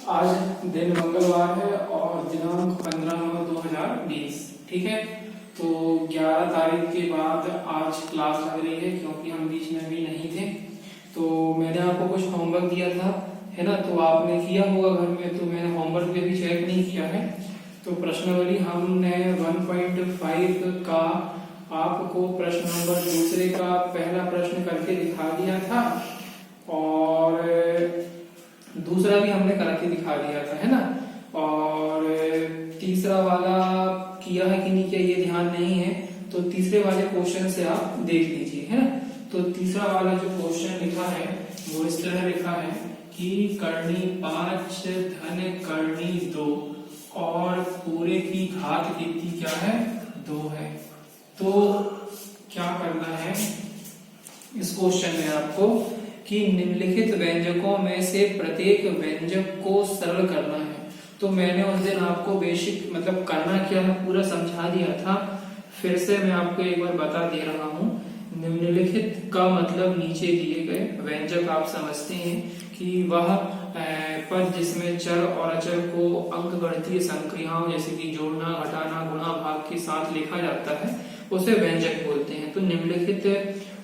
आज दिन मंगलवार है और दिनांक 15/9/2020। ठीक है, तो 11 तारीख के बाद आज क्लास लग रही है क्योंकि हम बीच में भी नहीं थे। तो मैंने आपको कुछ होमवर्क दिया था, है ना, तो आपने किया होगा घर में। तो मैंने होमवर्क पे भी चेक नहीं किया है। तो प्रश्नावली हमने 1.5 का आपको प्रश्न नंबर दूसरे का पहला प्रश्न करके दिखा दिया था और दूसरा भी हमने करके दिखा दिया था, है ना। और तीसरा वाला किया है कि नहीं किया ये ध्यान नहीं है, तो तीसरे वाले क्वेश्चन से आप देख लीजिए, है ना। तो तीसरा वाला जो क्वेश्चन लिखा है वो इस तरह लिखा है कि करनी 5 धन करनी 2 और पूरे की घात कितनी क्या है 2 है। तो क्या करना है इस क्वेश्चन में आपको कि निम्नलिखित व्यंजकों में से प्रत्येक व्यंजक को सरल करना है। तो मैंने उस दिन आपको बेसिक मतलब करना क्या है पूरा समझा दिया था, फिर से मैं आपको एक बार बता दे रहा हूँ। निम्नलिखित का मतलब नीचे दिए गए व्यंजक आप समझते हैं कि वह पद जिसमें चर और अचर को अंकगणितीय संक्रियाओं जैसे कि जोड़ना, घटाना, गुणा, भाग के साथ लिखा जाता है उसे व्यंजक बोलते हैं। तो निम्नलिखित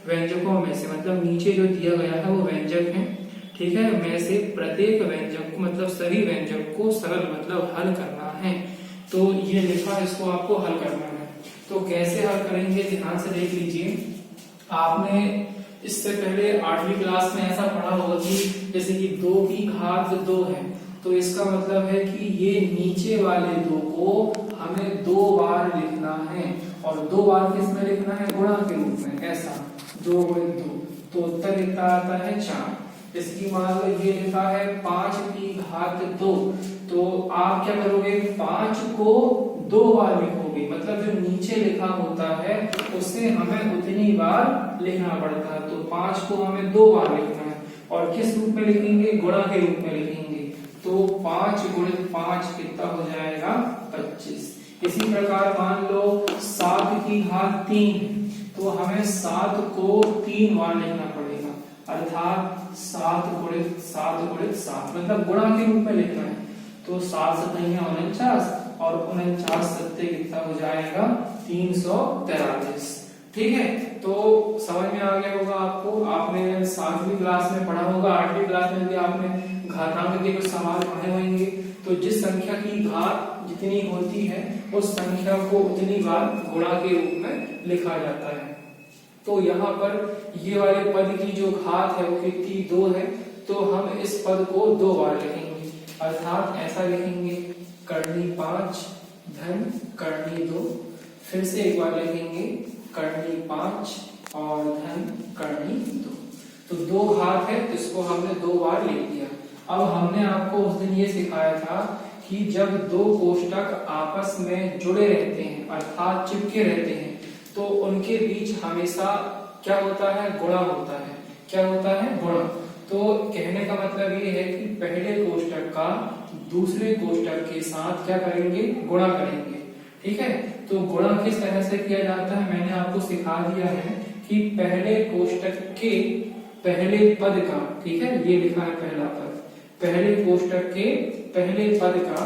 व्यंजकों में से मतलब नीचे जो दिया गया है वो व्यंजक है, ठीक है, में से प्रत्येक व्यंजक को मतलब सभी व्यंजक को सरल मतलब हल करना है। तो ये लिखा, इसको आपको हल करना है। तो कैसे हल करेंगे ध्यान से देख लीजिए। आपने इससे पहले 8वीं क्लास में ऐसा पढ़ा होगा कि जैसे कि 2 की घात 2 है, तो इसका मतलब है कि ये नीचे वाले 2 को हमें 2 बार लिखना है और 2 बार किसमें लिखना है गुणा के रूप में, ऐसा 2 × 2, तो उत्तर कितना आता है 4। इसकी मान लो ये लिखा है 5 की घात 2, तो आप क्या करोगे 5 को 2 बार लिखोगे, मतलब जो नीचे लिखा होता है उसे हमें उतनी बार लिखना पड़ता है। तो 5 को हमें 2 बार लिखना है और किस रूप में लिखेंगे गुणा के रूप में लिखेंगे। तो 5 × 5 कितना हो जाएगा 25। इसी प्रकार मान लो 7 की घात 3, तो हमें 7 को 3 बार लिखना पड़ेगा, अर्थात 7 × 7 मतलब गुणा के रूप में लिखना है। तो 7 × 49 और 49 सत्ते कितना हो जाएगा 343। ठीक है, तो समझ में आ गया होगा आपको। आपने 7वीं क्लास में पढ़ा होगा, 8वीं क्लास में भी आपने घातांक के कुछ सवाल पढ़े होंगे। तो जिस संख्या की घात जितनी होती है उस संख्या को उतनी बार गुणा के रूप में लिखा जाता है। तो यहाँ पर ये वाले पद की जो घात है वो कितनी 2 है, तो हम इस पद को 2 बार लिखेंगे, अर्थात ऐसा लिखेंगे करनी 5 धन करनी 2, फिर से एक बार लिखेंगे करनी 5 और धन करनी 2। तो 2 घात है तो इसको हमने 2 बार लिख दिया। अब हमने आपको उस दिन ये सिखाया था कि जब 2 कोष्टक आपस में जुड़े रहते हैं अर्थात चिपके रहते हैं तो उनके बीच हमेशा क्या होता है गुणा होता है। क्या होता है गुणा। तो कहने का मतलब ये है कि पहले कोष्टक का दूसरे कोष्टक के साथ क्या करेंगे गुणा करेंगे। ठीक है, तो गुणा किस तरह से किया जाता है मैंने आपको सिखा दिया है कि पहले कोष्टक के पहले पद का, ठीक है, ये लिखा है पहला पद, पहले कोष्टक के पहले पद का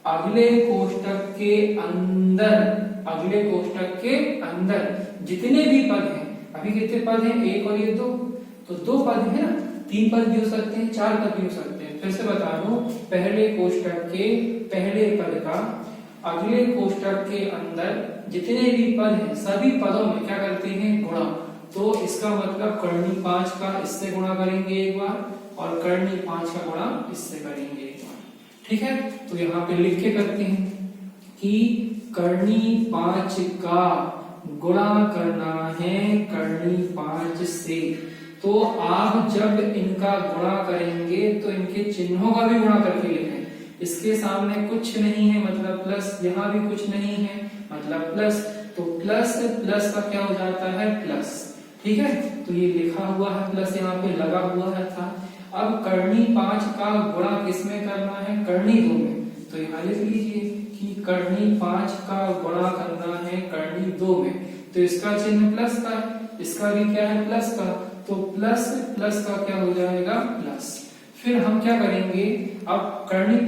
अगले कोष्टक के अंदर, अगले कोष्टक के अंदर जितने भी पद हैं, अभी कितने पद हैं 1 और ये 2, तो 2 पद है ना, 3 पद भी हो सकते हैं, 4 पद भी हो सकते हैं। फिर से बता दूं, पहले कोष्टक के पहले पद का अगले कोष्टक के अंदर जितने भी पद हैं सभी पदों में क्या करते हैं गुणा। तो इसका मतलब करनी 5 का इससे गुणा करेंगे एक बार और करनी 5 का गुणा इससे करेंगे एक बार। ठीक है, तो यहाँ पे लिख के करते हैं कि करनी 5 का गुणा करना है करनी 5 से। तो आप जब इनका गुणा करेंगे तो इनके चिन्हों का भी गुणा करके लिखें। इसके सामने कुछ नहीं है मतलब प्लस, यहाँ भी कुछ नहीं है मतलब प्लस, तो प्लस प्लस का क्या हो जाता है प्लस। ठीक है, तो ये लिखा हुआ है प्लस यहाँ पे लगा हुआ है था। अब करनी 5 का गुणा किसमें करना है करनी 2 में, तो यहाँ लिख लीजिए कि करनी 5 का गुणा करना है करनी 2 में। तो इसका चिन्ह प्लस का, इसका भी क्या है प्लस का, तो प्लस प्लस का क्या हो जाएगा प्लस। फिर हम क्या करेंगे, अब कर्णिक